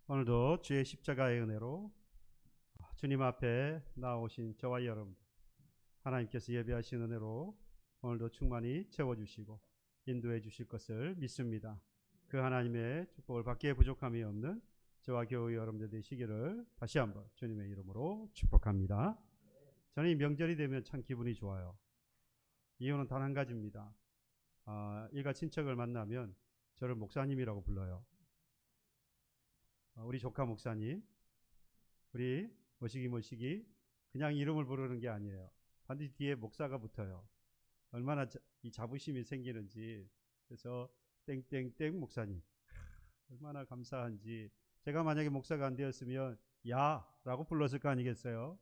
오늘도 주의 십자가의 은혜로 주님 앞에 나오신 저와 여러분들, 하나님께서 예배하신 은혜로 오늘도 충만히 채워주시고 인도해 주실 것을 믿습니다. 그 하나님의 축복을 받기에 부족함이 없는 저와 교회 여러분들 되시기를 다시 한번 주님의 이름으로 축복합니다. 저는 이 명절이 되면 참 기분이 좋아요. 이유는 단 한 가지입니다. 일가 친척을 만나면 저를 목사님이라고 불러요. 우리 조카 목사님, 우리 모시기 그냥 이름을 부르는 게 아니에요. 반드시 뒤에 목사가 붙어요. 얼마나 이 자부심이 생기는지. 그래서 땡땡땡 목사님, 얼마나 감사한지. 제가 만약에 목사가 안 되었으면 야라고 불렀을 거 아니겠어요?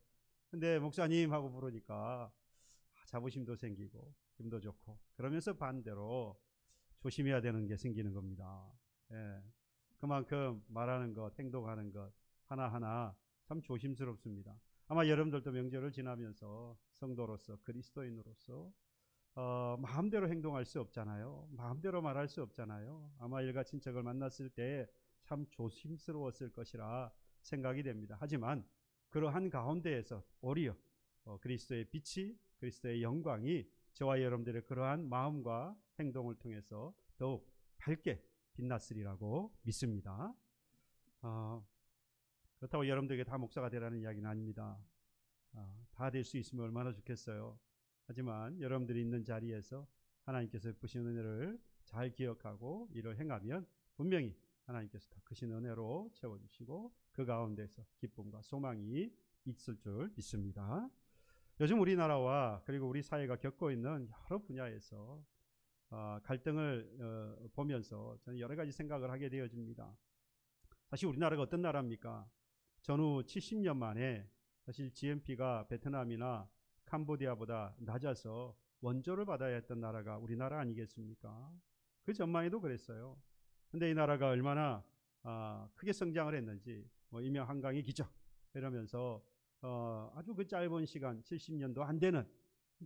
근데 목사님 하고 부르니까 자부심도 생기고 기분도 좋고, 그러면서 반대로 조심해야 되는 게 생기는 겁니다. 예. 그만큼 말하는 것, 행동하는 것 하나하나 참 조심스럽습니다. 아마 여러분들도 명절을 지나면서 성도로서, 그리스도인으로서 마음대로 행동할 수 없잖아요. 마음대로 말할 수 없잖아요. 아마 일가 친척을 만났을 때 참 조심스러웠을 것이라 생각이 됩니다. 하지만 그러한 가운데에서 오히려 그리스도의 빛이, 그리스도의 영광이 저와 여러분들의 그러한 마음과 행동을 통해서 더욱 밝게 빛났으리라고 믿습니다. 그렇다고 여러분들에게 다 목사가 되라는 이야기는 아닙니다. 다 될 수 있으면 얼마나 좋겠어요. 하지만 여러분들이 있는 자리에서 하나님께서 베푸신 은혜를 잘 기억하고 이를 행하면 분명히 하나님께서 더 크신 은혜로 채워주시고 그 가운데서 기쁨과 소망이 있을 줄 믿습니다. 요즘 우리나라와 그리고 우리 사회가 겪고 있는 여러 분야에서 갈등을 보면서 저는 여러 가지 생각을 하게 되어집니다. 사실 우리나라가 어떤 나라입니까? 전후 70년 만에 사실 GNP가 베트남이나 캄보디아보다 낮아서 원조를 받아야 했던 나라가 우리나라 아니겠습니까? 그 전만 해도 그랬어요. 근데 이 나라가 얼마나 크게 성장을 했는지, 일명 한강의 기적 이러면서 아주 그 짧은 시간 70년도 안 되는,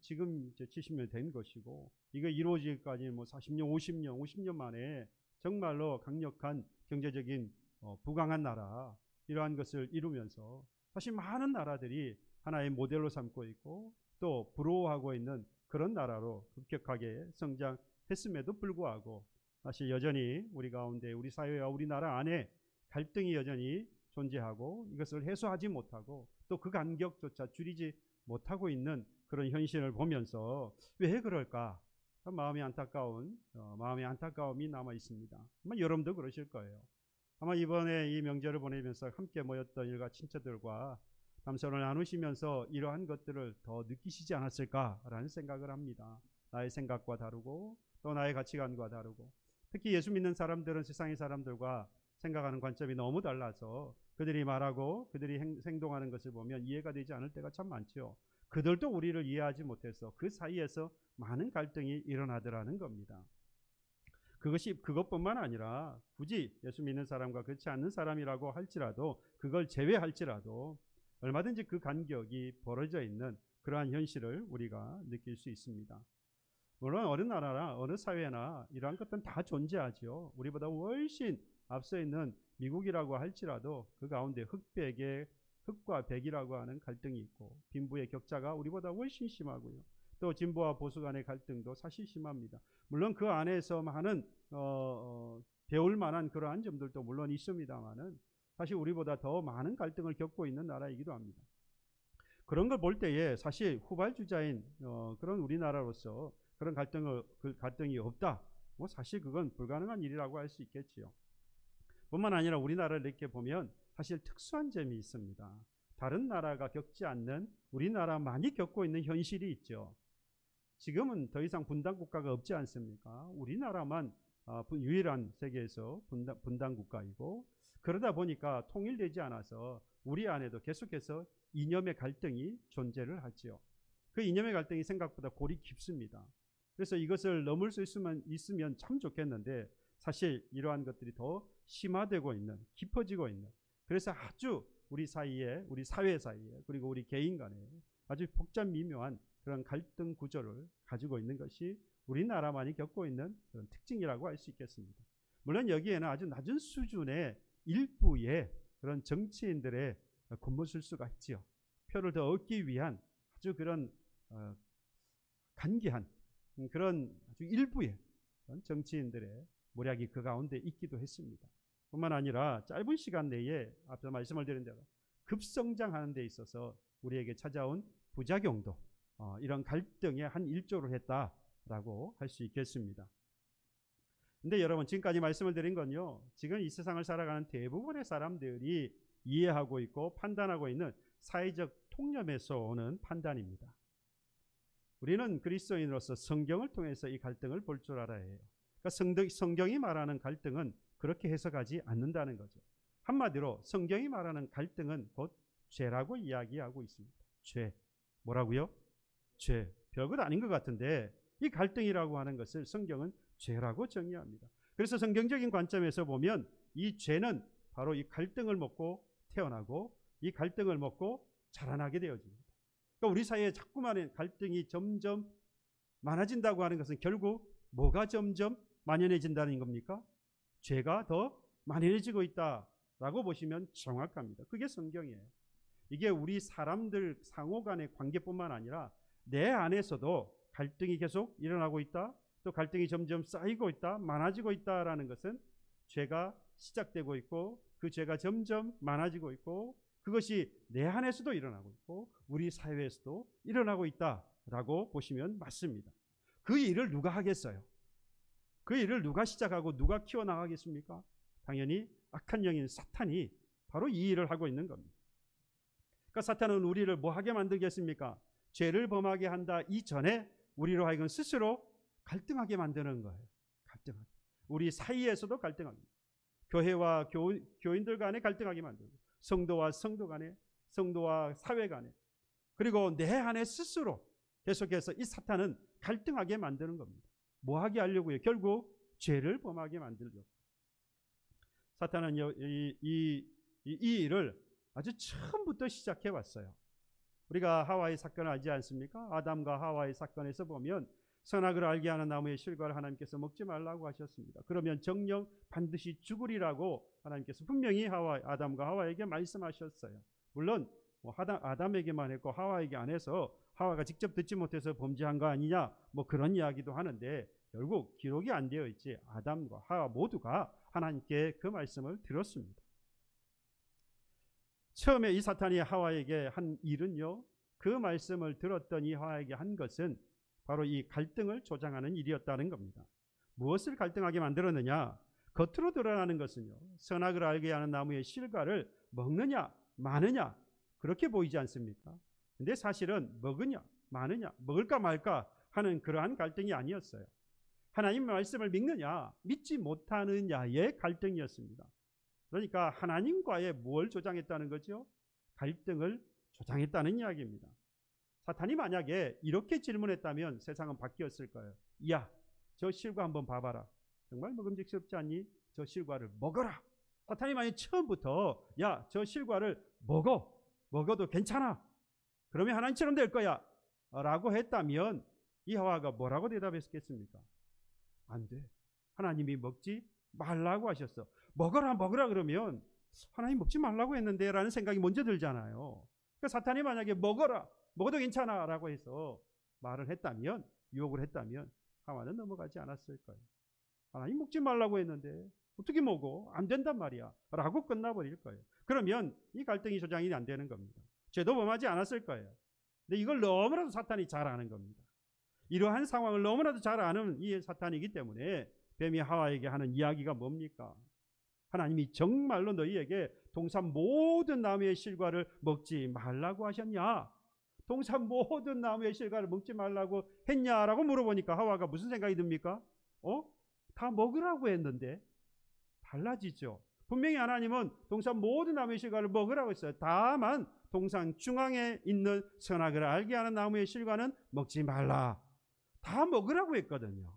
지금 이제 70년 된 것이고, 이거 이루어지기까지 40년, 50년 만에 정말로 강력한 경제적인 부강한 나라, 이러한 것을 이루면서 사실 많은 나라들이 하나의 모델로 삼고 있고 또 부러워하고 있는 그런 나라로 급격하게 성장했음에도 불구하고 사실 여전히 우리 가운데, 우리 사회와 우리나라 안에 갈등이 여전히 존재하고 이것을 해소하지 못하고 또 그 간격조차 줄이지 못하고 있는 그런 현실을 보면서 왜 그럴까? 참 마음이 안타까움이 남아 있습니다. 아마 여러분도 그러실 거예요. 아마 이번에 이 명절을 보내면서 함께 모였던 일가 친척들과 담소를 나누시면서 이러한 것들을 더 느끼시지 않았을까라는 생각을 합니다. 나의 생각과 다르고 또 나의 가치관과 다르고, 특히 예수 믿는 사람들은 세상의 사람들과 생각하는 관점이 너무 달라서 그들이 말하고 그들이 행동하는 것을 보면 이해가 되지 않을 때가 참 많죠. 그들도 우리를 이해하지 못해서 그 사이에서 많은 갈등이 일어나더라는 겁니다. 그것뿐만 아니라 굳이 예수 믿는 사람과 그렇지 않는 사람이라고 할지라도, 그걸 제외할지라도 얼마든지 그 간격이 벌어져 있는 그러한 현실을 우리가 느낄 수 있습니다. 물론 어느 나라나 어느 사회나 이러한 것들은 다 존재하죠. 우리보다 훨씬 앞서 있는 미국이라고 할지라도 그 가운데 흑과 백이라고 하는 갈등이 있고, 빈부의 격차가 우리보다 훨씬 심하고요. 또 진보와 보수 간의 갈등도 사실 심합니다. 물론 그 안에서 많은 배울 만한 그러한 점들도 물론 있습니다만은 사실 우리보다 더 많은 갈등을 겪고 있는 나라이기도 합니다. 그런 걸 볼 때에 사실 후발주자인 그런 우리나라로서 그런 갈등이 없다, 사실 그건 불가능한 일이라고 할 수 있겠지요. 뿐만 아니라 우리나라를 이렇게 보면 사실 특수한 점이 있습니다. 다른 나라가 겪지 않는 우리나라만이 겪고 있는 현실이 있죠. 지금은 더 이상 분단 국가가 없지 않습니까? 우리나라만 유일한 세계에서 분단 국가이고, 그러다 보니까 통일되지 않아서 우리 안에도 계속해서 이념의 갈등이 존재를 하지요. 그 이념의 갈등이 생각보다 골이 깊습니다. 그래서 이것을 넘을 수 있으면 참 좋겠는데 사실 이러한 것들이 더 심화되고 있는, 깊어지고 있는, 그래서 아주 우리 사이에, 우리 사회 사이에, 그리고 우리 개인 간에 아주 복잡 미묘한 그런 갈등 구조를 가지고 있는 것이 우리나라만이 겪고 있는 그런 특징이라고 할 수 있겠습니다. 물론 여기에는 아주 낮은 수준의 일부의 그런 정치인들의 곤모술수가 있지요. 표를 더 얻기 위한 아주 그런 간계한 그런 아주 일부의 그런 정치인들의 모략이 그 가운데 있기도 했습니다. 뿐만 아니라 짧은 시간 내에 앞서 말씀을 드린 대로 급성장하는 데 있어서 우리에게 찾아온 부작용도 이런 갈등의 한 일조를 했다라고 할 수 있겠습니다. 근데 여러분, 지금까지 말씀을 드린 건요, 지금 이 세상을 살아가는 대부분의 사람들이 이해하고 있고 판단하고 있는 사회적 통념에서 오는 판단입니다. 우리는 그리스도인으로서 성경을 통해서 이 갈등을 볼 줄 알아야 해요. 그러니까 성경이 말하는 갈등은 그렇게 해석하지 않는다는 거죠. 한마디로 성경이 말하는 갈등은 곧 죄라고 이야기하고 있습니다. 죄. 뭐라고요? 죄. 별것 아닌 것 같은데 이 갈등이라고 하는 것을 성경은 죄라고 정의합니다. 그래서 성경적인 관점에서 보면 이 죄는 바로 이 갈등을 먹고 태어나고 이 갈등을 먹고 자라나게 되어집니다. 그러니까 우리 사이에 자꾸만 갈등이 점점 많아진다고 하는 것은 결국 뭐가 점점 만연해진다는 겁니까? 죄가 더 만연해지고 있다라고 보시면 정확합니다. 그게 성경이에요. 이게 우리 사람들 상호 간의 관계뿐만 아니라 내 안에서도 갈등이 계속 일어나고 있다, 또 갈등이 점점 쌓이고 있다, 많아지고 있다라는 것은 죄가 시작되고 있고 그 죄가 점점 많아지고 있고 그것이 내 안에서도 일어나고 있고 우리 사회에서도 일어나고 있다라고 보시면 맞습니다. 그 일을 누가 하겠어요? 그 일을 누가 시작하고 누가 키워나가겠습니까? 당연히 악한 영인 사탄이 바로 이 일을 하고 있는 겁니다. 그러니까 사탄은 우리를 뭐 하게 만들겠습니까? 죄를 범하게 한다 이전에 우리로 하여금 스스로 갈등하게 만드는 거예요. 갈등하게. 우리 사이에서도 갈등하게. 교회와 교인들 간에 갈등하게 만들고 성도와 성도 간에, 성도와 사회 간에, 그리고 내 안에 스스로 계속해서 이 사탄은 갈등하게 만드는 겁니다. 뭐 하게 하려고요? 결국 죄를 범하게 만들려고. 사탄은 이 일을 아주 처음부터 시작해 왔어요. 우리가 하와의 사건을 알지 않습니까? 아담과 하와의 사건에서 보면 선악을 알게 하는 나무의 실과를 하나님께서 먹지 말라고 하셨습니다. 그러면 정녕 반드시 죽으리라고 하나님께서 분명히 아담과 하와에게 말씀하셨어요. 물론 아담에게만 했고 하와에게 안 해서 하와가 직접 듣지 못해서 범죄한 거 아니냐, 뭐 그런 이야기도 하는데 결국 기록이 안 되어 있지 아담과 하와 모두가 하나님께 그 말씀을 들었습니다. 처음에 이 사탄이 하와에게 한 일은요, 그 말씀을 들었던 이 하와에게 한 것은 바로 이 갈등을 조장하는 일이었다는 겁니다. 무엇을 갈등하게 만들었느냐? 겉으로 드러나는 것은요, 선악을 알게 하는 나무의 실과를 먹느냐 마느냐 그렇게 보이지 않습니까? 근데 사실은 먹으냐 마느냐, 먹을까 말까 하는 그러한 갈등이 아니었어요. 하나님 말씀을 믿느냐 믿지 못하느냐의 갈등이었습니다. 그러니까 하나님과의 뭘 조장했다는 거죠? 갈등을 조장했다는 이야기입니다. 사탄이 만약에 이렇게 질문했다면 세상은 바뀌었을 거예요. 야, 저 실과 한번 봐봐라. 정말 먹음직스럽지 않니? 저 실과를 먹어라. 사탄이 만약 처음부터 야, 저 실과를 먹어도 괜찮아. 그러면 하나님처럼 될 거야 라고 했다면 이 하와가 뭐라고 대답했겠습니까? 안 돼. 하나님이 먹지 말라고 하셨어. 먹어라 그러면 하나님 먹지 말라고 했는데 라는 생각이 먼저 들잖아요. 그러니까 사탄이 만약에 먹어도 괜찮아 라고 해서 말을 했다면, 유혹을 했다면 하와는 넘어가지 않았을 거예요. 하나님 먹지 말라고 했는데 어떻게 먹어? 안 된단 말이야 라고 끝나버릴 거예요. 그러면 이 갈등이 조장이 안 되는 겁니다. 죄도 범하지 않았을 거예요. 근데 이걸 너무나도 사탄이 잘 아는 겁니다. 이러한 상황을 너무나도 잘 아는 이 사탄이기 때문에 뱀이 하와에게 하는 이야기가 뭡니까? 하나님이 정말로 너희에게 동산 모든 나무의 실과를 먹지 말라고 하셨냐? 동산 모든 나무의 실과를 먹지 말라고 했냐라고 물어보니까 하와가 무슨 생각이 듭니까? 다 먹으라고 했는데. 달라지죠. 분명히 하나님은 동산 모든 나무의 실과를 먹으라고 했어요. 다만 동산 중앙에 있는 선악을 알게 하는 나무의 실과는 먹지 말라. 다 먹으라고 했거든요.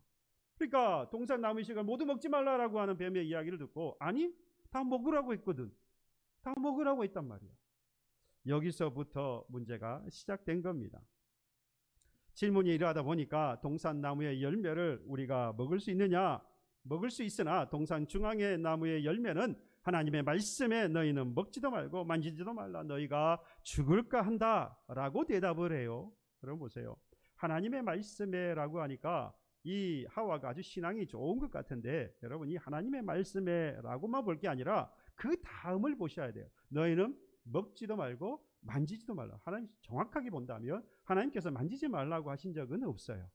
그러니까 동산 나무의 실과를 모두 먹지 말라라고 하는 뱀의 이야기를 듣고 아니 다 먹으라고 했거든. 다 먹으라고 했단 말이야. 여기서부터 문제가 시작된 겁니다. 질문이 이러하다 보니까 동산 나무의 열매를 우리가 먹을 수 있느냐? 먹을 수 있으나 동산 중앙의 나무의 열매는 하나님의 말씀에 너희는 먹지도 말고 만지지도 말라. 너희가 죽을까 한다라고 대답을 해요. 여러분 보세요. 하나님의 말씀에라고 하니까 이 하와가 아주 신앙이 좋은 것 같은데, 여러분 이 하나님의 말씀에라고만 볼 게 아니라 그 다음을 보셔야 돼요. 너희는 먹지도 말고 만지지도 말라. 하나님 정확하게 본다면 하나님께서 만지지 말라고 하신 적은 없어요.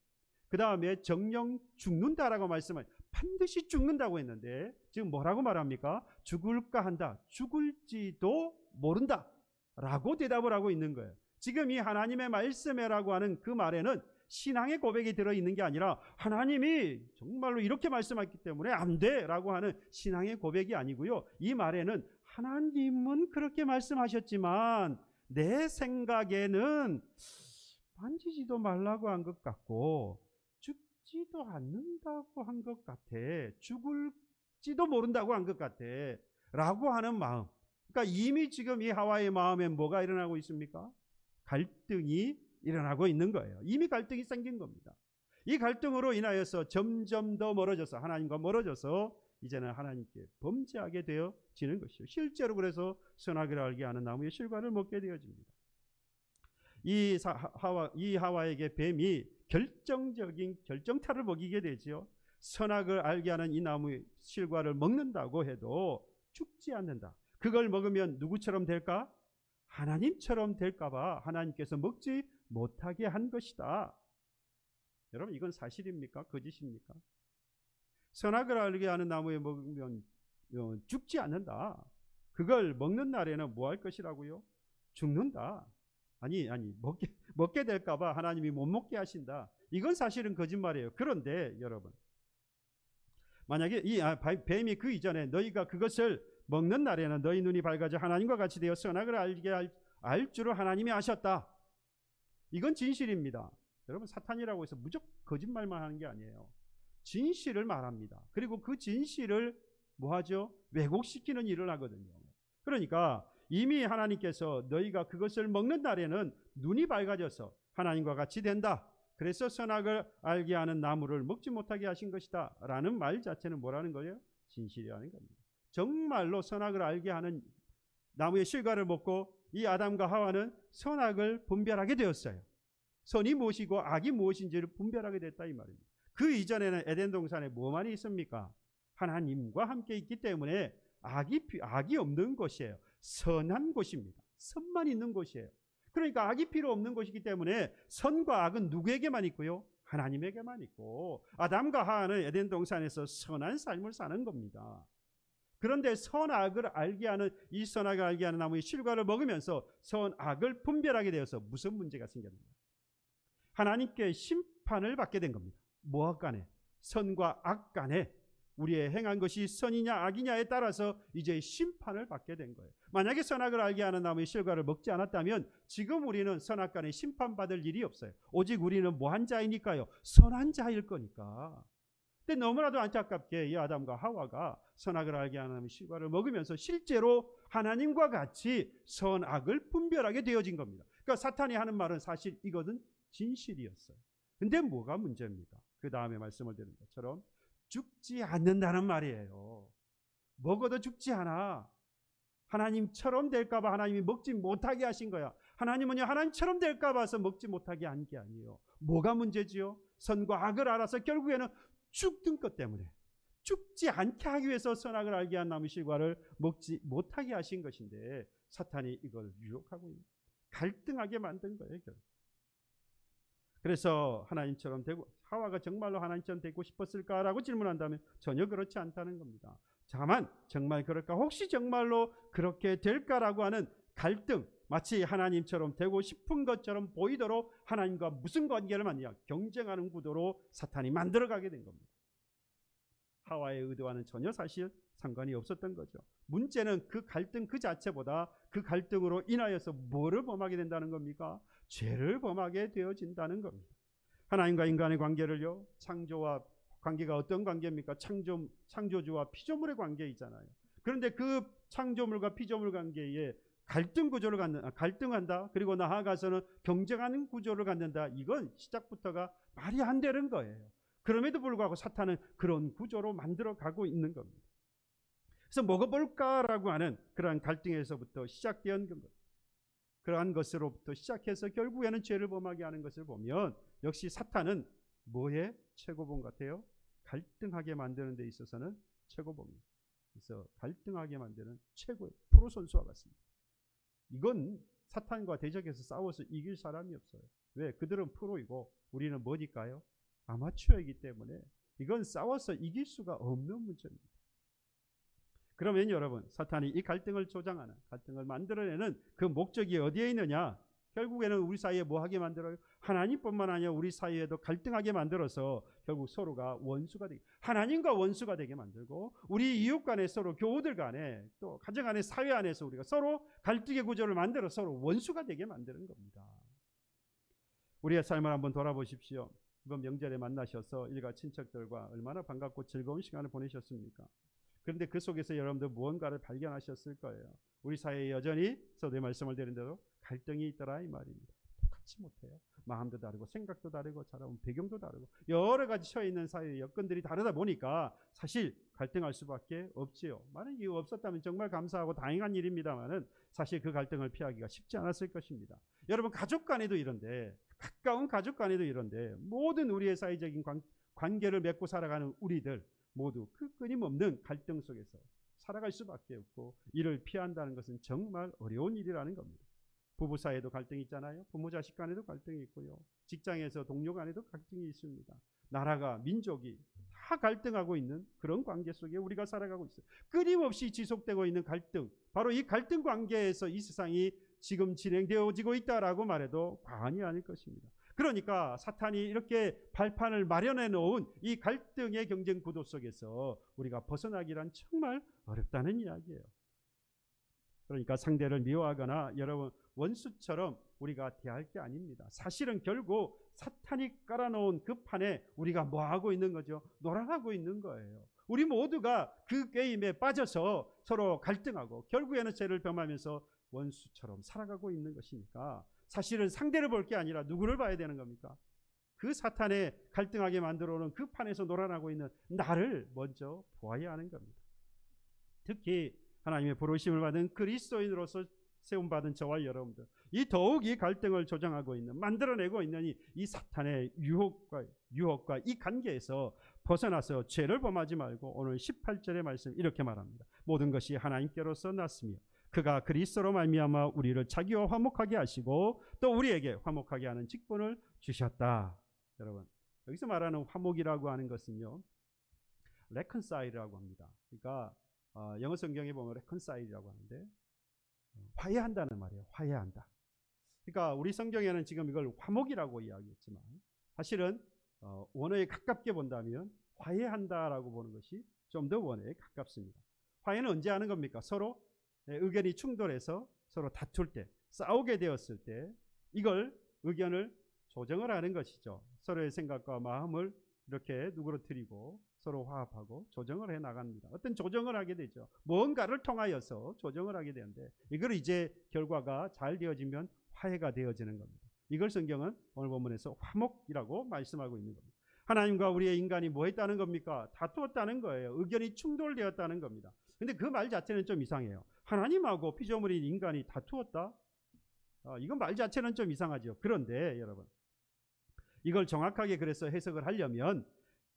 그 다음에 정령 죽는다라고 말씀을, 반드시 죽는다고 했는데 지금 뭐라고 말합니까? 죽을까 한다. 죽을지도 모른다 라고 대답을 하고 있는 거예요. 지금 이 하나님의 말씀에라고 하는 그 말에는 신앙의 고백이 들어있는 게 아니라 하나님이 정말로 이렇게 말씀했기 때문에 안 돼 라고 하는 신앙의 고백이 아니고요. 이 말에는 하나님은 그렇게 말씀하셨지만 내 생각에는 만지지도 말라고 한 것 같고 죽지도 않는다고 한 것 같아. 죽을지도 모른다고 한 것 같아 라고 하는 마음. 그러니까 이미 지금 이 하와의 마음에 뭐가 일어나고 있습니까? 갈등이 일어나고 있는 거예요. 이미 갈등이 생긴 겁니다. 이 갈등으로 인하여서 점점 더 멀어져서, 하나님과 멀어져서 이제는 하나님께 범죄하게 되어지는 것이요. 실제로 그래서 선악을 알게 하는 나무의 실과를 먹게 되어집니다. 이 하와에게 뱀이 결정적인 결정타를 먹이게 되지요. 선악을 알게 하는 이 나무의 실과를 먹는다고 해도 죽지 않는다. 그걸 먹으면 누구처럼 될까? 하나님처럼 될까봐 하나님께서 먹지 못하게 한 것이다. 여러분 이건 사실입니까? 거짓입니까? 선악을 알게 하는 나무에 먹으면 죽지 않는다. 그걸 먹는 날에는 뭐 할 것이라고요? 죽는다. 아니 먹게 될까봐 하나님이 못 먹게 하신다. 이건 사실은 거짓말이에요. 그런데 여러분, 만약에 이 뱀이 그 이전에 너희가 그것을 먹는 날에는 너희 눈이 밝아져 하나님과 같이 되어 선악을 알게 알 줄을 하나님이 아셨다. 이건 진실입니다. 여러분 사탄이라고 해서 무조건 거짓말만 하는 게 아니에요. 진실을 말합니다. 그리고 그 진실을 뭐하죠? 왜곡시키는 일을 하거든요. 그러니까 이미 하나님께서 너희가 그것을 먹는 날에는 눈이 밝아져서 하나님과 같이 된다. 그래서 선악을 알게 하는 나무를 먹지 못하게 하신 것이다 라는 말 자체는 뭐라는 거예요? 진실이라는 겁니다. 정말로 선악을 알게 하는 나무의 실과를 먹고 이 아담과 하와는 선악을 분별하게 되었어요. 선이 무엇이고 악이 무엇인지를 분별하게 됐다 이 말입니다. 그 이전에는 에덴 동산에 뭐만 있습니까? 하나님과 함께 있기 때문에 악이 없는 곳이에요. 선한 곳입니다. 선만 있는 곳이에요. 그러니까 악이 필요 없는 곳이기 때문에 선과 악은 누구에게만 있고요? 하나님에게만 있고, 아담과 하와는 에덴 동산에서 선한 삶을 사는 겁니다. 그런데 선악을 알게 하는 이 선악을 알게 하는 나무의 실과를 먹으면서 선악을 분별하게 되어서 무슨 문제가 생겼느냐? 하나님께 심판을 받게 된 겁니다. 뭐와 간에? 선과 악 간에 우리의 행한 것이 선이냐 악이냐에 따라서 이제 심판을 받게 된 거예요. 만약에 선악을 알게 하는 나무의 실과를 먹지 않았다면 지금 우리는 선악 간에 심판받을 일이 없어요. 오직 우리는 뭐한 자이니까요? 선한 자일 거니까. 근데 너무나도 안타깝게 이 아담과 하와가 선악을 알게 하는 실과를 먹으면서 실제로 하나님과 같이 선악을 분별하게 되어진 겁니다. 그러니까 사탄이 하는 말은 사실 이거는 진실이었어요. 근데 뭐가 문제입니까? 그 다음에 말씀을 드린 것처럼 죽지 않는다는 말이에요. 먹어도 죽지 않아. 하나님처럼 될까봐 하나님이 먹지 못하게 하신 거야. 하나님은요, 하나님처럼 될까 봐서 먹지 못하게 한 게 아니에요. 뭐가 문제지요? 선과 악을 알아서 결국에는 죽던 것 때문에 죽지 않게 하기 위해서 선악을 알게 한 나무 실과를 먹지 못하게 하신 것인데 사탄이 이걸 유혹하고 있는, 갈등하게 만든 거예요. 결국. 그래서 하나님처럼 되고, 하와가 정말로 하나님처럼 되고 싶었을까라고 질문한다면 전혀 그렇지 않다는 겁니다. 다만 정말 그럴까? 혹시 정말로 그렇게 될까라고 하는 갈등, 마치 하나님처럼 되고 싶은 것처럼 보이도록 하나님과 무슨 관계를 만드냐, 경쟁하는 구도로 사탄이 만들어가게 된 겁니다. 하와의 의도와는 전혀 사실 상관이 없었던 거죠. 문제는 그 갈등 그 자체보다 그 갈등으로 인하여서 뭐를 범하게 된다는 겁니까? 죄를 범하게 되어진다는 겁니다. 하나님과 인간의 관계를요, 창조와 관계가 어떤 관계입니까? 창조주와 피조물의 관계이잖아요. 그런데 그 창조물과 피조물 관계에 갈등한다. 그리고 나아가서는 경쟁하는 구조를 갖는다. 이건 시작부터가 말이 안 되는 거예요. 그럼에도 불구하고 사탄은 그런 구조로 만들어 가고 있는 겁니다. 그래서 먹어볼까라고 하는 그러한 갈등에서부터 시작된 것, 그러한 것으로부터 시작해서 결국에는 죄를 범하게 하는 것을 보면 역시 사탄은 뭐의 최고봉 같아요? 갈등하게 만드는 데 있어서는 최고봉입니다. 그래서 갈등하게 만드는 최고의 프로 선수와 같습니다. 이건 사탄과 대적해서 싸워서 이길 사람이 없어요. 왜? 그들은 프로이고 우리는 뭐니까요? 아마추어이기 때문에 이건 싸워서 이길 수가 없는 문제입니다. 그러면 여러분, 사탄이 이 갈등을 조장하는, 갈등을 만들어내는 그 목적이 어디에 있느냐? 결국에는 우리 사이에 뭐 하게 만들어요? 하나님뿐만 아니라 우리 사이에도 갈등하게 만들어서 결국 서로가 원수가 되게, 하나님과 원수가 되게 만들고, 우리 이웃 간에 서로 교우들 간에 또 가정 안에 사회 안에서 우리가 서로 갈등의 구조를 만들어 서로 원수가 되게 만드는 겁니다. 우리의 삶을 한번 돌아보십시오. 이번 명절에 만나셔서 일가 친척들과 얼마나 반갑고 즐거운 시간을 보내셨습니까? 그런데 그 속에서 여러분들 무언가를 발견하셨을 거예요. 우리 사회에 여전히 서두에 말씀을 드린 대로 갈등이 있더라 이 말입니다. 똑같이 못해요. 마음도 다르고 생각도 다르고 자라온 배경도 다르고 여러 가지 처해 있는 사회의 여건들이 다르다 보니까 사실 갈등할 수밖에 없지요. 많은 이유 없었다면 정말 감사하고 다행한 일입니다만은 사실 그 갈등을 피하기가 쉽지 않았을 것입니다. 여러분, 가족 간에도 이런데, 가까운 가족 간에도 이런데, 모든 우리의 사회적인 관계를 맺고 살아가는 우리들 모두 그 끊임없는 갈등 속에서 살아갈 수밖에 없고, 이를 피한다는 것은 정말 어려운 일이라는 겁니다. 부부 사이에도 갈등이 있잖아요. 부모 자식 간에도 갈등이 있고요. 직장에서 동료 간에도 갈등이 있습니다. 나라가, 민족이 다 갈등하고 있는 그런 관계 속에 우리가 살아가고 있어요. 끊임없이 지속되고 있는 갈등, 바로 이 갈등 관계에서 이 세상이 지금 진행되어지고 있다라고 말해도 과언이 아닐 것입니다. 그러니까 사탄이 이렇게 발판을 마련해 놓은 이 갈등의 경쟁 구도 속에서 우리가 벗어나기란 정말 어렵다는 이야기예요. 그러니까 상대를 미워하거나 여러분 원수처럼 우리가 대할 게 아닙니다. 사실은 결국 사탄이 깔아놓은 그 판에 우리가 뭐 하고 있는 거죠? 놀아나고 있는 거예요. 우리 모두가 그 게임에 빠져서 서로 갈등하고 결국에는 죄를 범하면서 원수처럼 살아가고 있는 것이니까 사실은 상대를 볼 게 아니라 누구를 봐야 되는 겁니까? 그 사탄의 갈등하게 만들어오는 그 판에서 놀아나고 있는 나를 먼저 보아야 하는 겁니다. 특히 하나님의 부르심을 받은 그리스도인으로서 세움받은 저와 여러분들, 이 더욱 이 갈등을 조장하고 있는, 만들어내고 있는 이 사탄의 유혹과 이 관계에서 벗어나서 죄를 범하지 말고 오늘 18절의 말씀 이렇게 말합니다. 모든 것이 하나님께로서 났으며 그가 그리스도로 말미암아 우리를 자기와 화목하게 하시고 또 우리에게 화목하게 하는 직분을 주셨다. 여러분, 여기서 말하는 화목이라고 하는 것은요, reconcile이라고 합니다. 그러니까 영어 성경에 보면 reconcile이라고 하는데 화해한다는 말이에요. 화해한다. 그러니까 우리 성경에는 지금 이걸 화목이라고 이야기했지만 사실은 원어에 가깝게 본다면 화해한다라고 보는 것이 좀 더 원어에 가깝습니다. 화해는 언제 하는 겁니까? 서로 의견이 충돌해서 서로 다툴 때, 싸우게 되었을 때 이걸 의견을 조정을 하는 것이죠. 서로의 생각과 마음을 이렇게 누그러뜨리고 서로 화합하고 조정을 해 나갑니다. 어떤 조정을 하게 되죠. 뭔가를 통하여서 조정을 하게 되는데 이걸 이제 결과가 잘 되어지면 화해가 되어지는 겁니다. 이걸 성경은 오늘 본문에서 화목이라고 말씀하고 있는 겁니다. 하나님과 우리의 인간이 뭐 했다는 겁니까? 다투었다는 거예요. 의견이 충돌되었다는 겁니다. 근데 그 말 자체는 좀 이상해요. 하나님하고 피조물인 인간이 다투었다? 이건 말 자체는 좀 이상하죠. 그런데 여러분, 이걸 정확하게 그래서 해석을 하려면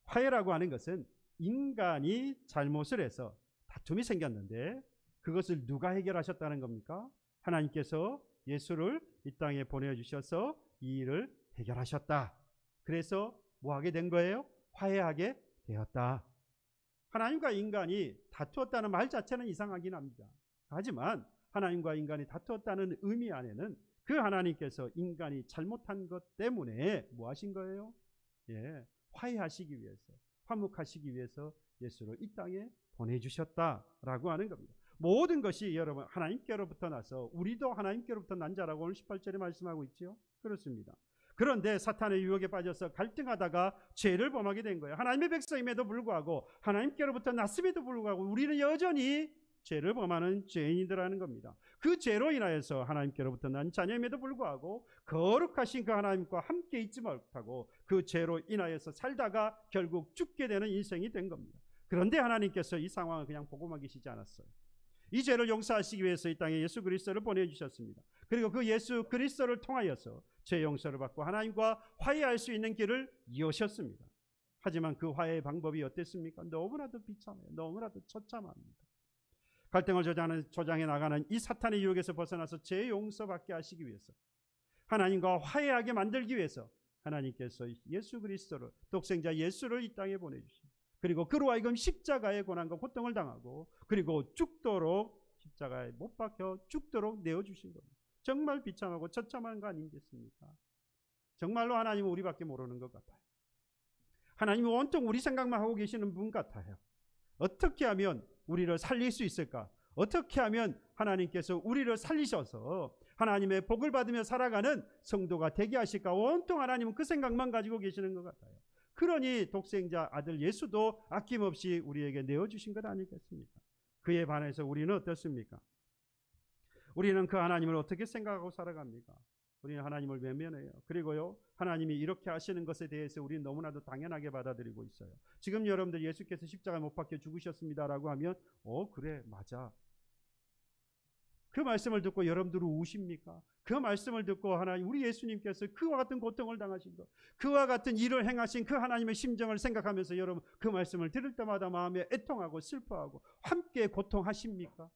화해라고 하는 것은 인간이 잘못을 해서 다툼이 생겼는데 그것을 누가 해결하셨다는 겁니까? 하나님께서 예수를 이 땅에 보내주셔서 이 일을 해결하셨다. 그래서 뭐 하게 된 거예요? 화해하게 되었다. 하나님과 인간이 다투었다는 말 자체는 이상하긴 합니다. 하지만 하나님과 인간이 다투었다는 의미 안에는 그 하나님께서 인간이 잘못한 것 때문에 뭐 하신 거예요? 화해하시기 위해서, 화목하시기 위해서 예수를 이 땅에 보내주셨다라고 하는 겁니다. 모든 것이 여러분 하나님께로부터 나서 우리도 하나님께로부터 난 자라고 오늘 18절에 말씀하고 있죠. 그렇습니다. 그런데 사탄의 유혹에 빠져서 갈등하다가 죄를 범하게 된 거예요. 하나님의 백성임에도 불구하고 하나님께로부터 났음에도 불구하고 우리는 여전히 죄를 범하는 죄인이라는 겁니다. 그 죄로 인하여서 하나님께로부터 난 자녀임에도 불구하고 거룩하신 그 하나님과 함께 있지 못하고 그 죄로 인하여서 살다가 결국 죽게 되는 인생이 된 겁니다. 그런데 하나님께서 이 상황을 그냥 보고만 계시지 않았어요. 이 죄를 용서하시기 위해서 이 땅에 예수 그리스도를 보내주셨습니다. 그리고 그 예수 그리스도를 통하여서 죄 용서를 받고 하나님과 화해할 수 있는 길을 여셨습니다. 하지만 그 화해의 방법이 어땠습니까? 너무나도 비참해요. 너무나도 처참합니다. 갈등을 조장해 나가는 이 사탄의 유혹에서 벗어나서 죄 용서받게 하시기 위해서, 하나님과 화해하게 만들기 위해서 하나님께서 예수 그리스도를, 독생자 예수를 이 땅에 보내주십니다. 그리고 그로 하여금 십자가의 고난과 고통을 당하고 그리고 죽도록, 십자가에 못 박혀 죽도록 내어주신 겁니다. 정말 비참하고 처참한 거 아니겠습니까? 정말로 하나님은 우리밖에 모르는 것 같아요. 하나님은 온통 우리 생각만 하고 계시는 분 같아요. 어떻게 하면 우리를 살릴 수 있을까? 어떻게 하면 하나님께서 우리를 살리셔서 하나님의 복을 받으며 살아가는 성도가 되게 하실까? 온통 하나님은 그 생각만 가지고 계시는 것 같아요. 그러니 독생자 아들 예수도 아낌없이 우리에게 내어주신 것 아니겠습니까? 그에 반해서 우리는 어떻습니까? 우리는 그 하나님을 어떻게 생각하고 살아갑니까? 우리는 하나님을 외면해요. 그리고요, 하나님이 이렇게 하시는 것에 대해서 우리는 너무나도 당연하게 받아들이고 있어요. 지금 여러분들 예수께서 십자가에 못 박혀 죽으셨습니다라고 하면 그래, 맞아. 그 말씀을 듣고 여러분들은 우십니까? 그 말씀을 듣고 하나님, 우리 예수님께서 그와 같은 고통을 당하신 것, 그와 같은 일을 행하신 그 하나님의 심정을 생각하면서 여러분 그 말씀을 들을 때마다 마음에 애통하고 슬퍼하고 함께 고통하십니까?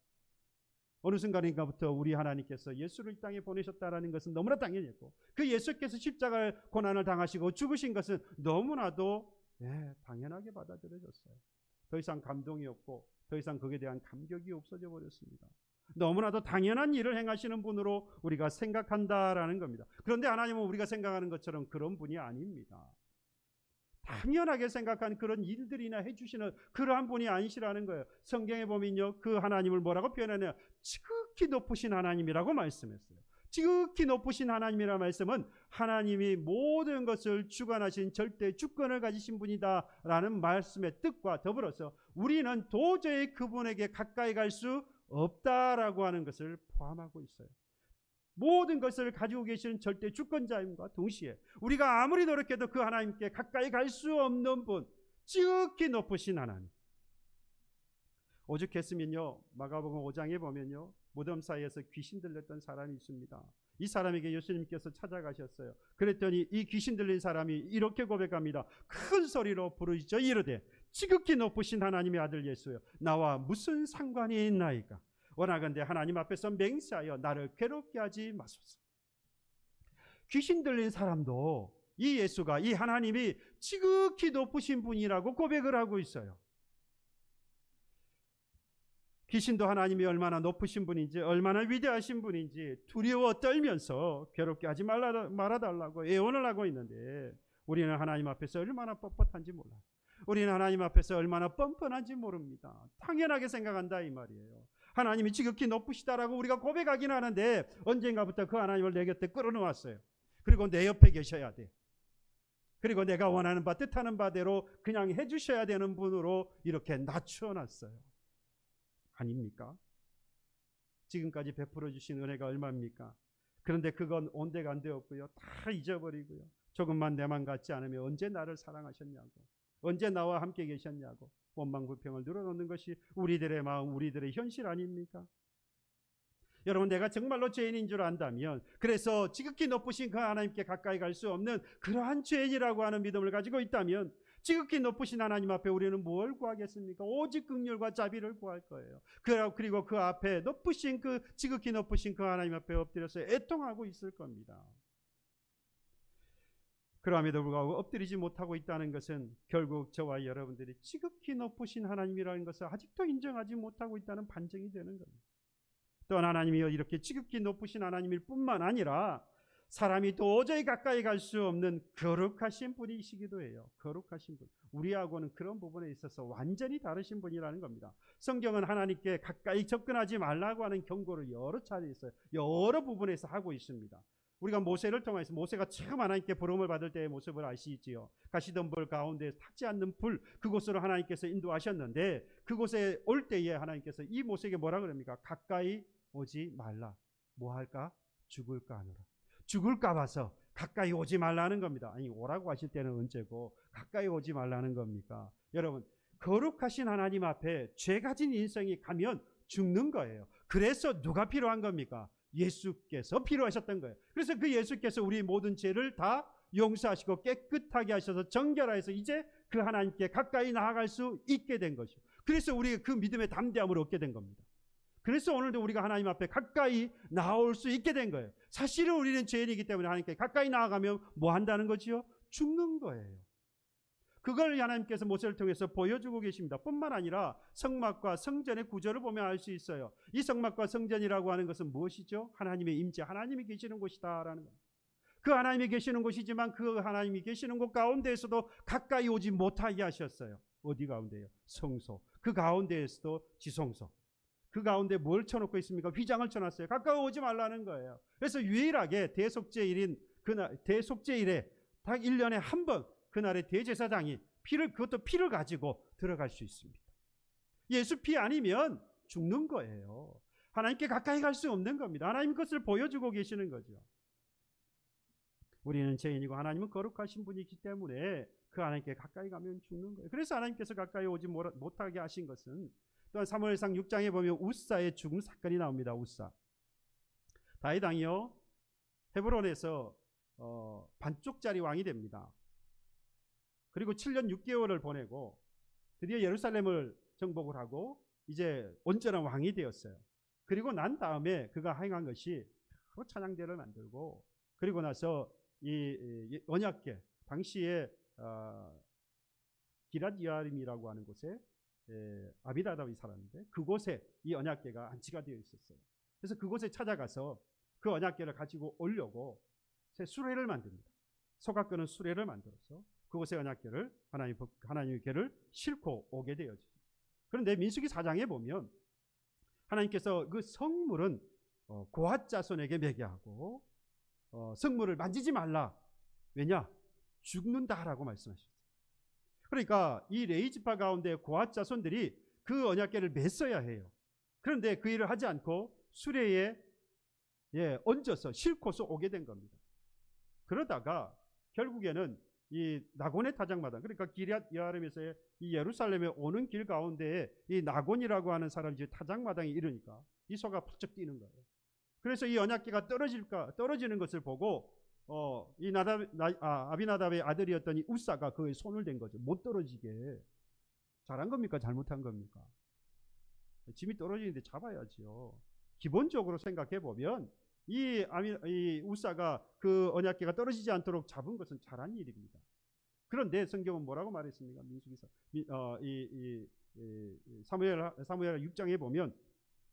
어느 순간인가부터 우리 하나님께서 예수를 이 땅에 보내셨다라는 것은 너무나 당연했고, 그 예수께서 십자가의 고난을 당하시고 죽으신 것은 너무나도 당연하게 받아들여졌어요. 더 이상 감동이 없고 더 이상 거기에 대한 감격이 없어져 버렸습니다. 너무나도 당연한 일을 행하시는 분으로 우리가 생각한다라는 겁니다. 그런데 하나님은 우리가 생각하는 것처럼 그런 분이 아닙니다. 당연하게 생각한 그런 일들이나 해주시는 그러한 분이 아니시라는 거예요. 성경에 보면요, 그 하나님을 뭐라고 표현하냐? 지극히 높으신 하나님이라고 말씀했어요. 지극히 높으신 하나님이라는 말씀은 하나님이 모든 것을 주관하신 절대 주권을 가지신 분이다라는 말씀의 뜻과 더불어서 우리는 도저히 그분에게 가까이 갈 수 없다라고 하는 것을 포함하고 있어요. 모든 것을 가지고 계시는 절대 주권자임과 동시에 우리가 아무리 노력해도 그 하나님께 가까이 갈 수 없는 분, 지극히 높으신 하나님. 오죽했으면요, 마가복음 5장에 보면요, 무덤 사이에서 귀신 들렸던 사람이 있습니다. 이 사람에게 예수님께서 찾아가셨어요. 그랬더니 이 귀신 들린 사람이 이렇게 고백합니다. 큰 소리로 부르짖어 이르되 지극히 높으신 하나님의 아들 예수여, 나와 무슨 상관이 있나이까? 원하건대 하나님 앞에서 맹세하여 나를 괴롭게 하지 마소서. 귀신 들린 사람도 이 예수가, 이 하나님이 지극히 높으신 분이라고 고백을 하고 있어요. 귀신도 하나님이 얼마나 높으신 분인지, 얼마나 위대하신 분인지 두려워 떨면서 괴롭게 하지 말아달라고 애원을 하고 있는데, 우리는 하나님 앞에서 얼마나 뻣뻣한지 몰라요. 우리는 하나님 앞에서 얼마나 뻔뻔한지 모릅니다. 당연하게 생각한다 이 말이에요. 하나님이 지극히 높으시다라고 우리가 고백하긴 하는데 언젠가부터 그 하나님을 내 곁에 끌어놓았어요. 그리고 내 옆에 계셔야 돼. 그리고 내가 원하는 바, 뜻하는 바대로 그냥 해주셔야 되는 분으로 이렇게 낮춰놨어요. 아닙니까? 지금까지 베풀어 주신 은혜가 얼마입니까? 그런데 그건 온데간데 없고요, 다 잊어버리고요, 조금만 내만 같지 않으면 언제 나를 사랑하셨냐고, 언제 나와 함께 계셨냐고 원망불평을 늘어놓는 것이 우리들의 마음, 우리들의 현실 아닙니까? 여러분, 내가 정말로 죄인인 줄 안다면, 그래서 지극히 높으신 그 하나님께 가까이 갈 수 없는 그러한 죄인이라고 하는 믿음을 가지고 있다면, 지극히 높으신 하나님 앞에 우리는 뭘 구하겠습니까? 오직 긍휼과 자비를 구할 거예요. 그리고 그 앞에 높으신 그 지극히 높으신 그 하나님 앞에 엎드려서 애통하고 있을 겁니다. 그럼에도 불구하고 엎드리지 못하고 있다는 것은 결국 저와 여러분들이 지극히 높으신 하나님이라는 것을 아직도 인정하지 못하고 있다는 반증이 되는 겁니다. 또한 하나님이 이렇게 지극히 높으신 하나님일 뿐만 아니라 사람이 도저히 가까이 갈 수 없는 거룩하신 분이시기도 해요. 거룩하신 분. 우리하고는 그런 부분에 있어서 완전히 다르신 분이라는 겁니다. 성경은 하나님께 가까이 접근하지 말라고 하는 경고를 여러 차례 있어요. 여러 부분에서 하고 있습니다. 우리가 모세를 통해서, 모세가 처음 하나님께 부름을 받을 때의 모습을 아시지요. 가시덤불 가운데 탁지 않는 불, 그곳으로 하나님께서 인도하셨는데, 그곳에 올 때에 하나님께서 이 모세에게 뭐라 그럽니까? 가까이 오지 말라. 뭐 할까? 죽을까 하노라. 죽을까 봐서 가까이 오지 말라는 겁니다. 아니, 오라고 하실 때는 언제고 가까이 오지 말라는 겁니까? 여러분, 거룩하신 하나님 앞에 죄 가진 인생이 가면 죽는 거예요. 그래서 누가 필요한 겁니까? 예수께서 필요하셨던 거예요. 그래서 그 예수께서 우리 모든 죄를 다 용서하시고 깨끗하게 하셔서 정결하여서 이제 그 하나님께 가까이 나아갈 수 있게 된 것이죠. 그래서 우리가 그 믿음의 담대함을 얻게 된 겁니다. 그래서 오늘도 우리가 하나님 앞에 가까이 나올 수 있게 된 거예요. 사실은 우리는 죄인이기 때문에 하나님께 가까이 나아가면 뭐 한다는 거지요? 죽는 거예요. 그걸 하나님께서 모세를 통해서 보여주고 계십니다. 뿐만 아니라 성막과 성전의 구조를 보면 알 수 있어요. 이 성막과 성전이라고 하는 것은 무엇이죠? 하나님의 임재, 하나님이 계시는 곳이다라는 겁니다. 그 하나님이 계시는 곳이지만 그 하나님이 계시는 곳 가운데에서도 가까이 오지 못하게 하셨어요. 어디 가운데요? 성소. 그 가운데에서도 지성소. 그 가운데 뭘 쳐놓고 있습니까? 휘장을 쳐놨어요. 가까이 오지 말라는 거예요. 그래서 유일하게 대속죄일인 그날, 대속죄일에 딱 1년에 한 번 그날의 대제사장이 그것도 피를 가지고 들어갈 수 있습니다. 예수 피 아니면 죽는 거예요. 하나님께 가까이 갈 수 없는 겁니다. 하나님 그것을 보여주고 계시는 거죠. 우리는 죄인이고 하나님은 거룩하신 분이기 때문에 그 하나님께 가까이 가면 죽는 거예요. 그래서 하나님께서 가까이 오지 못하게 하신 것은, 또한 사무엘상 6장에 보면 우사의 죽음 사건이 나옵니다. 우사. 다윗 왕이요 헤브론에서 반쪽짜리 왕이 됩니다. 그리고 7년 6개월을 보내고 드디어 예루살렘을 정복을 하고 이제 온전한 왕이 되었어요. 그리고 난 다음에 그가 행한 것이 찬양대를 만들고, 그리고 나서 이 언약궤, 당시에 기랏 여아림이라고 하는 곳에 아비나답이 살았는데 그곳에 이 언약궤가 안치가 되어 있었어요. 그래서 그곳에 찾아가서 그 언약궤를 가지고 오려고 새 수레를 만듭니다. 소각거는 수레를 만들어서 그곳에 언약궤를 하나님의 궤를 싣고 오게 되어지죠. 그런데 민수기 4장에 보면 하나님께서 그 성물은 고앗 자손에게 매개하고 성물을 만지지 말라. 왜냐? 죽는다라고 말씀하셨어요. 그러니까 이 레위 지파 가운데 고앗 자손들이 그 언약궤를 맸어야 해요. 그런데 그 일을 하지 않고 수레에 얹어서 싣고서 오게 된 겁니다. 그러다가 결국에는 이 나곤의 타작마당, 그러니까 기럇 여아림에서의 이 예루살렘에 오는 길 가운데에 이 나곤이라고 하는 사람이 타작마당에 이르니까 이 소가 펄쩍 뛰는 거예요. 그래서 이 언약궤가 떨어지는 것을 보고 이 아비나답의 아들이었던 이 우사가 그의 손을 댄 거죠. 못 떨어지게. 잘한 겁니까? 잘못한 겁니까? 짐이 떨어지는데 잡아야지요. 기본적으로 생각해 보면 이 우사가 그 언약궤가 떨어지지 않도록 잡은 것은 잘한 일입니다. 그런데 성경은 뭐라고 말했습니까? 민수기서 사무엘 6장에 보면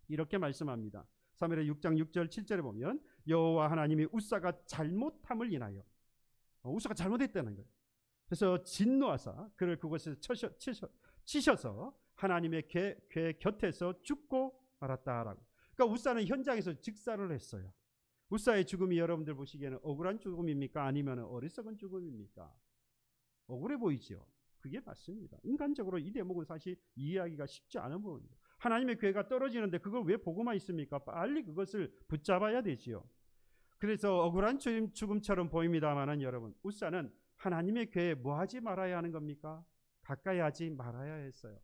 이렇게 말씀합니다. 사무엘 6장 6절 7절에 보면 여호와 하나님이 우사가 잘못함을 인하여, 우사가 잘못했다는 거예요. 그래서 진노하사 그를 그곳에서 치셔서 하나님의 궤 곁에서 죽고 말았다라고. 그러니까 우사는 현장에서 즉사를 했어요. 우사의 죽음이 여러분들 보시기에는 억울한 죽음입니까? 아니면 어리석은 죽음입니까? 억울해 보이죠. 그게 맞습니다. 인간적으로 이 대목은 사실 이해하기가 쉽지 않은 부분입니다. 하나님의 궤가 떨어지는데 그걸 왜 보고만 있습니까? 빨리 그것을 붙잡아야 되지요. 그래서 억울한 죽음처럼 보입니다만은 여러분, 우사는 하나님의 궤에 뭐 하지 말아야 하는 겁니까? 가까이 하지 말아야 했어요.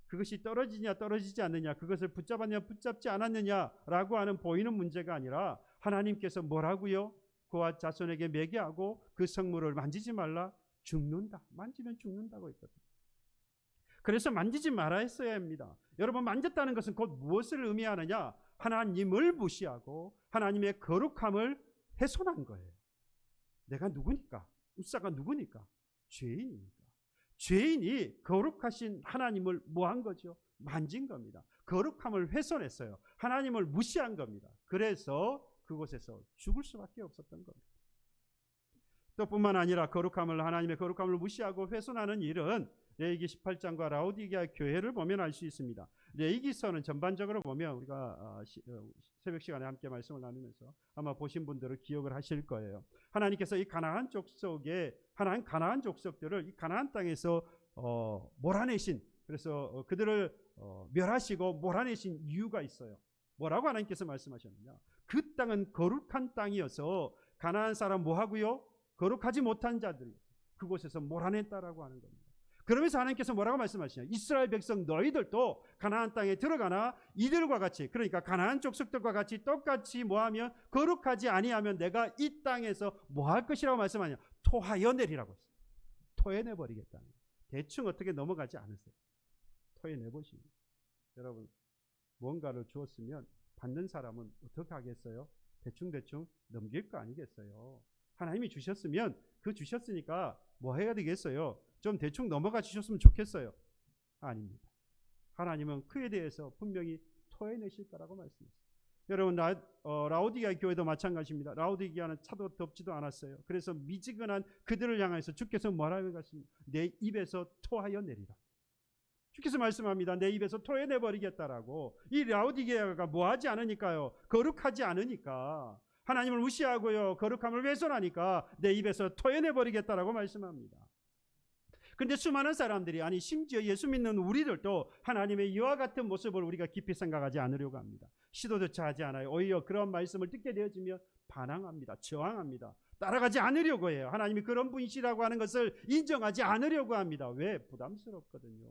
그것이 떨어지냐 떨어지지 않느냐, 그것을 붙잡았냐 붙잡지 않았느냐라고 하는 보이는 문제가 아니라 하나님께서 뭐라고요? 그와 자손에게 매개하고 그 성물을 만지지 말라. 죽는다. 만지면 죽는다고 했거든요. 그래서 만지지 말아야 했어야 합니다. 여러분, 만졌다는 것은 곧 무엇을 의미하느냐? 하나님을 무시하고 하나님의 거룩함을 훼손한 거예요. 내가 누구니까? 우사가 누구니까? 죄인이니까. 죄인이 거룩하신 하나님을 뭐한 거죠? 만진 겁니다. 거룩함을 훼손했어요. 하나님을 무시한 겁니다. 그래서 그곳에서 죽을 수밖에 없었던 겁니다. 또 뿐만 아니라 하나님의 거룩함을 무시하고 훼손하는 일은 레위기 18장과 라오디게아 교회를 보면 알 수 있습니다. 레위기서는 전반적으로 보면 우리가 새벽 시간에 함께 말씀을 나누면서 아마 보신 분들은 기억을 하실 거예요. 하나님께서 이 가나안 족속들을 이 가나안 땅에서 몰아내신, 그래서 그들을 멸하시고 몰아내신 이유가 있어요. 뭐라고 하나님께서 말씀하셨느냐? 그 땅은 거룩한 땅이어서 가나안 사람 뭐하고요? 거룩하지 못한 자들이 그곳에서 몰아냈다라고 하는 겁니다. 그러면서 하나님께서 뭐라고 말씀하시냐? 이스라엘 백성 너희들도 가나안 땅에 들어가나 이들과 같이, 그러니까 가나안 족속들과 같이 똑같이 뭐하면 거룩하지 아니하면 내가 이 땅에서 뭐할 것이라고 말씀하냐? 토하여 내리라고 했어요. 토해내 버리겠다는 거예요. 대충 어떻게 넘어가지 않으세요. 토해내 보십니다. 여러분, 뭔가를 주었으면 받는 사람은 어떻게 하겠어요? 대충대충 넘길 거 아니겠어요? 하나님이 주셨으면 그 주셨으니까 뭐 해야 되겠어요? 좀 대충 넘어가 주셨으면 좋겠어요? 아닙니다. 하나님은 그에 대해서 분명히 토해내실 거라고 말씀했어요. 여러분, 라오디게아 교회도 마찬가지입니다. 라오디게아는 차도 덥지도 않았어요. 그래서 미지근한 그들을 향해서 주께서 뭐라고 하십니까? 내 입에서 토하여 내리라. 주께서 말씀합니다. 내 입에서 토해내버리겠다라고. 이 라오디게아가 뭐하지 않으니까요? 거룩하지 않으니까, 하나님을 무시하고요, 거룩함을 훼손하니까 내 입에서 토해내버리겠다라고 말씀합니다. 그런데 수많은 사람들이, 아니 심지어 예수 믿는 우리들도 하나님의 이와 같은 모습을 우리가 깊이 생각하지 않으려고 합니다. 시도조차 하지 않아요. 오히려 그런 말씀을 듣게 되어지면 반항합니다. 저항합니다. 따라가지 않으려고 해요. 하나님이 그런 분이시라고 하는 것을 인정하지 않으려고 합니다. 왜? 부담스럽거든요.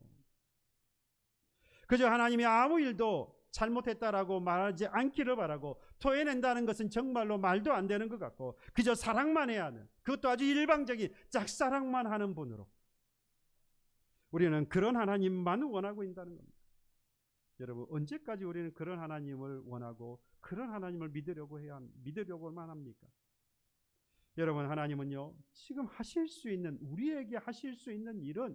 그저 하나님이 아무 일도 잘못했다라고 말하지 않기를 바라고, 토해낸다는 것은 정말로 말도 안 되는 것 같고, 그저 사랑만 해야 하는, 그것도 아주 일방적인 짝사랑만 하는 분으로 우리는 그런 하나님만 원하고 있다는 겁니다. 여러분, 언제까지 우리는 그런 하나님을 원하고 그런 하나님을 믿으려고만 합니까? 여러분, 하나님은요, 지금 하실 수 있는, 우리에게 하실 수 있는 일은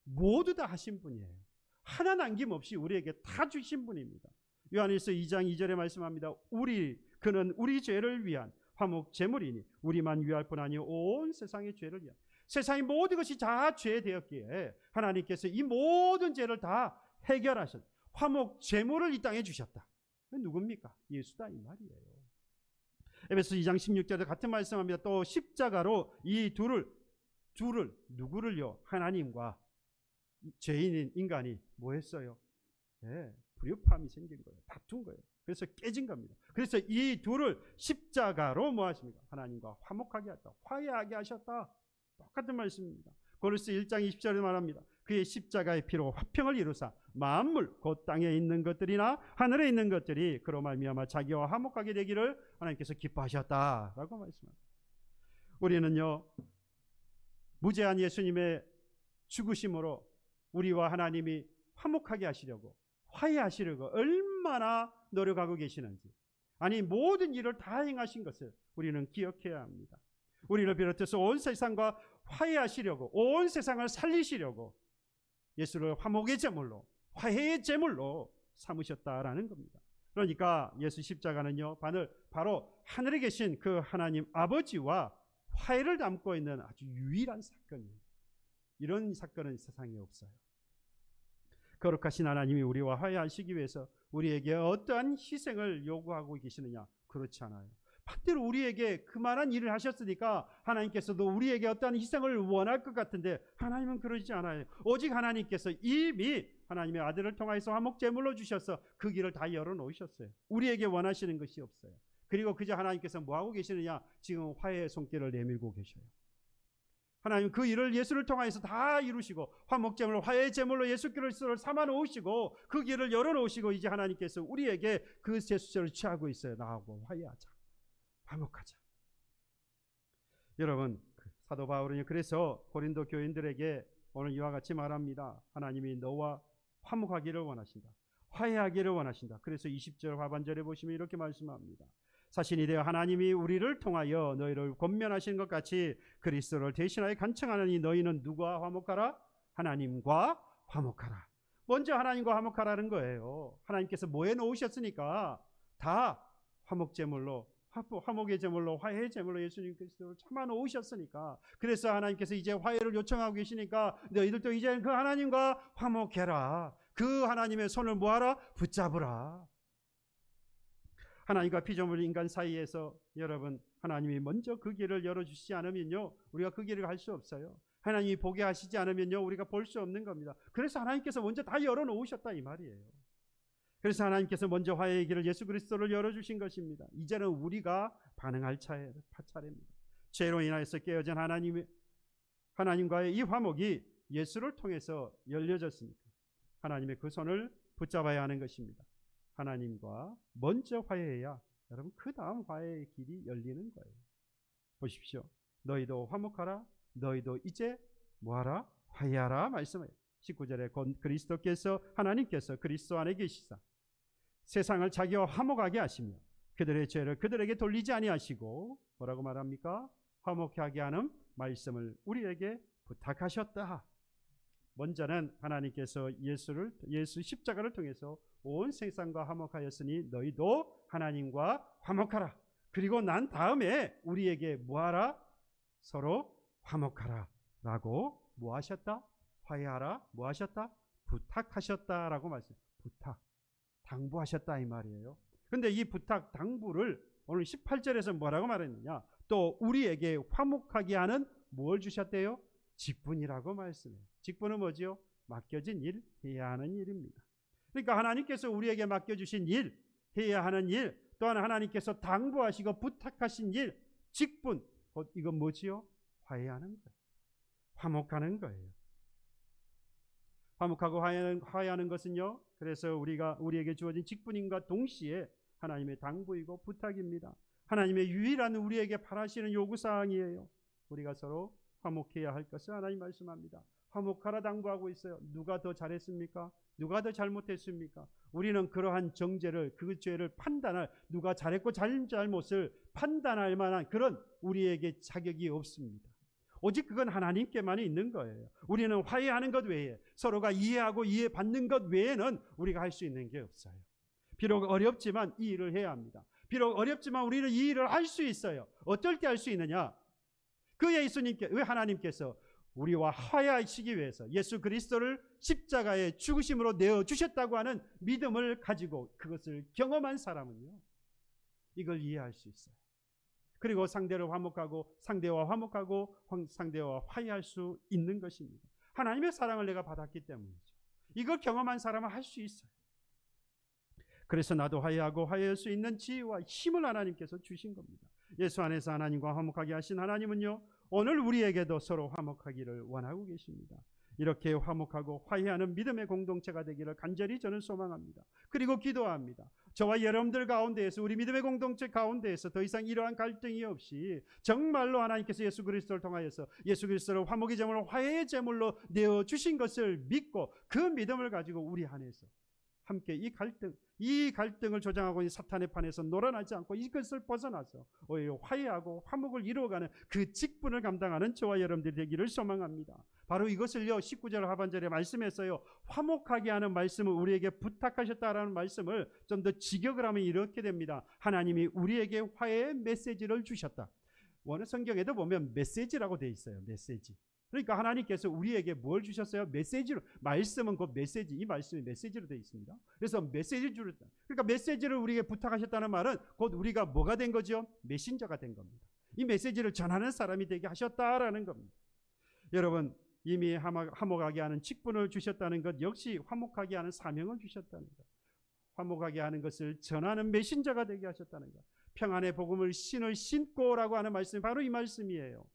모두 다 하신 분이에요. 하나 남김없이 우리에게 다 주신 분입니다. 요한일서 2장 2절에 말씀합니다. 그는 우리 죄를 위한 화목 제물이니 우리만 위할 뿐 아니요 온 세상의 죄를 위한. 세상의 모든 것이 다 죄되었기에 하나님께서 이 모든 죄를 다 해결하셨, 화목 제물을 이 땅에 주셨다. 누굽니까? 예수다 이 말이에요. 에베소 2장 16절에 같은 말씀합니다. 또 십자가로 이 둘을 누구를요? 하나님과 죄인인 인간이 뭐 했어요? 네, 불협화음이 생긴 거예요. 다툰 거예요. 그래서 깨진 겁니다. 그래서 이 둘을 십자가로 뭐 하십니까? 하나님과 화목하게 하셨다. 화해하게 하셨다. 똑같은 말씀입니다. 고린도서 1장 20절에 말합니다. 그의 십자가의 피로 화평을 이루사 만물 곧 땅에 있는 것들이나 하늘에 있는 것들이 그로 말미암아 자기와 화목하게 되기를 하나님께서 기뻐하셨다라고 말씀합니다. 우리는요, 무죄한 예수님의 죽으심으로 우리와 하나님이 화목하게 하시려고, 화해하시려고 얼마나 노력하고 계시는지, 아니 모든 일을 다 행하신 것을 우리는 기억해야 합니다. 우리를 비롯해서 온 세상과 화해하시려고, 온 세상을 살리시려고 예수를 화목의 제물로, 화해의 제물로 삼으셨다라는 겁니다. 그러니까 예수 십자가는요, 바로 하늘에 계신 그 하나님 아버지와 화해를 담고 있는 아주 유일한 사건이에요. 이런 사건은 세상에 없어요. 거룩하신 하나님이 우리와 화해하시기 위해서 우리에게 어떠한 희생을 요구하고 계시느냐? 그렇지 않아요. 반대로 우리에게 그만한 일을 하셨으니까 하나님께서도 우리에게 어떠한 희생을 원할 것 같은데 하나님은 그러지 않아요. 오직 하나님께서 이미 하나님의 아들을 통해서 화목제물로 주셔서 그 길을 다 열어놓으셨어요. 우리에게 원하시는 것이 없어요. 그리고 그저 하나님께서 뭐하고 계시느냐? 지금 화해의 손길을 내밀고 계셔요. 하나님 그 일을 예수를 통해서 다 이루시고 화목제물, 화해의 제물로 예수 그리스도를 삼아 놓으시고 그 길을 열어 놓으시고 이제 하나님께서 우리에게 그 제스처를 취하고 있어요. 나하고 화해하자, 화목하자. 여러분, 사도 바울은 그래서 고린도 교인들에게 오늘 이와 같이 말합니다. 하나님이 너와 화목하기를 원하신다, 화해하기를 원하신다. 그래서 20절 하반절에 보시면 이렇게 말씀합니다. 사신이 되어 하나님이 우리를 통하여 너희를 권면하시는 것 같이 그리스도를 대신하여 간청하느니 너희는 누구와 화목하라? 하나님과 화목하라. 먼저 하나님과 화목하라는 거예요. 하나님께서 뭐 해놓으셨으니까 다 화목제물로, 화목의 제물로, 화해의 제물로 예수님 그리스도를 참아 놓으셨으니까, 그래서 하나님께서 이제 화해를 요청하고 계시니까 너희들도 이제 그 하나님과 화목해라. 그 하나님의 손을 뭐하라? 붙잡으라. 하나님과 피조물 인간 사이에서 여러분, 하나님이 먼저 그 길을 열어주시지 않으면요, 우리가 그 길을 갈 수 없어요. 하나님이 보게 하시지 않으면요, 우리가 볼 수 없는 겁니다. 그래서 하나님께서 먼저 다 열어놓으셨다 이 말이에요. 그래서 하나님께서 먼저 화해의 길을, 예수 그리스도를 열어주신 것입니다. 이제는 우리가 반응할 차례입니다. 죄로 인하여서 깨어진 하나님과의 이 화목이 예수를 통해서 열려졌으니까 하나님의 그 손을 붙잡아야 하는 것입니다. 하나님과 먼저 화해해야 여러분 그 다음 화해의 길이 열리는 거예요. 보십시오. 너희도 화목하라. 너희도 이제 뭐하라? 화해하라 말씀해요. 19절에 그리스도께서 하나님께서 그리스도 안에 계시사 세상을 자기와 화목하게 하시며 그들의 죄를 그들에게 돌리지 아니하시고 뭐라고 말합니까? 화목하게 하는 말씀을 우리에게 부탁하셨다. 먼저는 하나님께서 예수 십자가를 통해서 온 세상과 화목하였으니 너희도 하나님과 화목하라. 그리고 난 다음에 우리에게 뭐하라? 서로 화목하라 라고 뭐하셨다? 화해하라. 뭐하셨다? 부탁하셨다라고 말씀. 부탁, 당부하셨다 이 말이에요. 근데 이 부탁, 당부를 오늘 18절에서 뭐라고 말했느냐? 또 우리에게 화목하게 하는 뭘 주셨대요? 직분이라고 말씀해요. 직분은 뭐지요? 맡겨진 일, 해야 하는 일입니다. 그러니까 하나님께서 우리에게 맡겨주신 일, 해야 하는 일, 또한 하나님께서 당부하시고 부탁하신 일, 직분, 이건 뭐지요? 화해하는 거예요. 화목하는 거예요. 화목하고 화해하는 것은요, 그래서 우리에게 주어진 직분인과 동시에 하나님의 당부이고 부탁입니다. 하나님의 유일한 우리에게 바라시는 요구사항이에요. 우리가 서로 화목해야 할 것을 하나님 말씀합니다. 화목하라 당부하고 있어요. 누가 더 잘했습니까? 누가 더 잘못했습니까? 우리는 그러한 정죄를, 그 죄를 판단할, 누가 잘했고 잘못을 판단할 만한 그런 우리에게 자격이 없습니다. 오직 그건 하나님께만 있는 거예요. 우리는 화해하는 것 외에, 서로가 이해하고 이해받는 것 외에는 우리가 할 수 있는 게 없어요. 비록 어렵지만 이 일을 해야 합니다. 비록 어렵지만 우리는 이 일을 할 수 있어요. 어떨 때 할 수 있느냐? 그 예수님께, 왜 하나님께서 우리와 화해하시기 위해서 예수 그리스도를 십자가에 죽으심으로 내어주셨다고 하는 믿음을 가지고 그것을 경험한 사람은요, 이걸 이해할 수 있어요. 그리고 상대와 화목하고 상대와 화해할 수 있는 것입니다. 하나님의 사랑을 내가 받았기 때문이죠. 이걸 경험한 사람은 할 수 있어요. 그래서 나도 화해하고 화해할 수 있는 지혜와 힘을 하나님께서 주신 겁니다. 예수 안에서 하나님과 화목하게 하신 하나님은요, 오늘 우리에게도 서로 화목하기를 원하고 계십니다. 이렇게 화목하고 화해하는 믿음의 공동체가 되기를 간절히 저는 소망합니다. 그리고 기도합니다. 저와 여러분들 가운데에서, 우리 믿음의 공동체 가운데에서 더 이상 이러한 갈등이 없이 정말로 하나님께서 예수 그리스도를 통하여서 예수 그리스도를 화목의 제물로, 화해의 제물로 내어주신 것을 믿고 그 믿음을 가지고 우리 안에서 함께 이 갈등을 조장하고 있는 사탄의 판에서 놀아나지 않고 이것을 벗어나서 오히려 화해하고 화목을 이루어가는 그 직분을 감당하는 저와 여러분들이 되기를 소망합니다. 바로 이것을요, 19절 하반절에 말씀했어요. 화목하게 하는 말씀을 우리에게 부탁하셨다라는 말씀을 좀 더 직역을 하면 이렇게 됩니다. 하나님이 우리에게 화해의 메시지를 주셨다. 원어 성경에도 보면 메시지라고 되어 있어요. 메시지. 그러니까 하나님께서 우리에게 뭘 주셨어요? 메시지로. 말씀은 그 메시지, 이 말씀이 메시지로 되어 있습니다. 그래서 메시지를 주셨다. 그러니까 메시지를 우리에게 부탁하셨다는 말은 곧 우리가 뭐가 된 거죠? 메신저가 된 겁니다. 이 메시지를 전하는 사람이 되게 하셨다라는 겁니다. 여러분, 이미 화목하게 하는 직분을 주셨다는 것, 역시 화목하게 하는 사명을 주셨다는 것, 화목하게 하는 것을 전하는 메신저가 되게 하셨다는 것, 평안의 복음을 신고라고 하는 말씀이 바로 이 말씀이에요.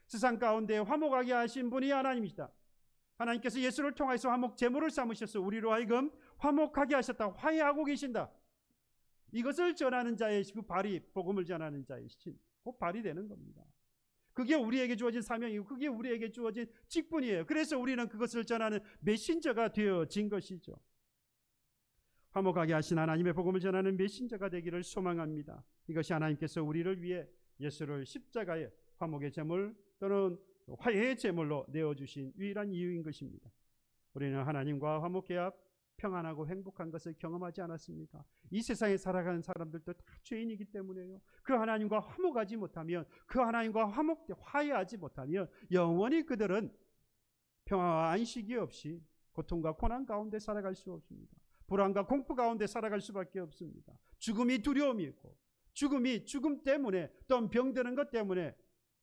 세상 가운데 화목하게 하신 분이 하나님이시다. 하나님께서 예수를 통해서 화목 제물을 삼으셔서 우리로 하여금 화목하게 하셨다. 화해하고 계신다. 이것을 전하는 자의 그 발이, 복음을 전하는 자의 신, 그 발이 되는 겁니다. 그게 우리에게 주어진 사명이고 그게 우리에게 주어진 직분이에요. 그래서 우리는 그것을 전하는 메신저가 되어진 것이죠. 화목하게 하신 하나님의 복음을 전하는 메신저가 되기를 소망합니다. 이것이 하나님께서 우리를 위해 예수를 십자가에 화목의 제물 또는 화해의 제물로 내어주신 유일한 이유인 것입니다. 우리는 하나님과 화목해야 평안하고 행복한 것을 경험하지 않았습니까? 이 세상에 살아가는 사람들도 다 죄인이기 때문에요. 그 하나님과 화목하지 못하면, 그 하나님과 화해하지 못하면 영원히 그들은 평화와 안식이 없이 고통과 고난 가운데 살아갈 수 없습니다. 불안과 공포 가운데 살아갈 수밖에 없습니다. 죽음이 두려움이 있고, 죽음 때문에 또는 병드는 것 때문에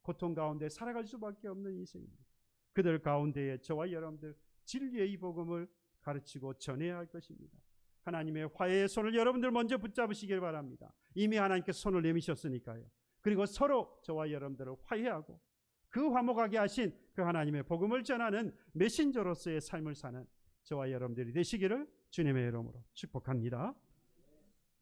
고통 가운데 살아갈 수밖에 없는 인생입니다. 그들 가운데에 저와 여러분들 진리의 이 복음을 가르치고 전해야 할 것입니다. 하나님의 화해의 손을 여러분들 먼저 붙잡으시길 바랍니다. 이미 하나님께서 손을 내미셨으니까요. 그리고 서로 저와 여러분들을 화해하고 그 화목하게 하신 그 하나님의 복음을 전하는 메신저로서의 삶을 사는 저와 여러분들이 되시기를 주님의 이름으로 축복합니다.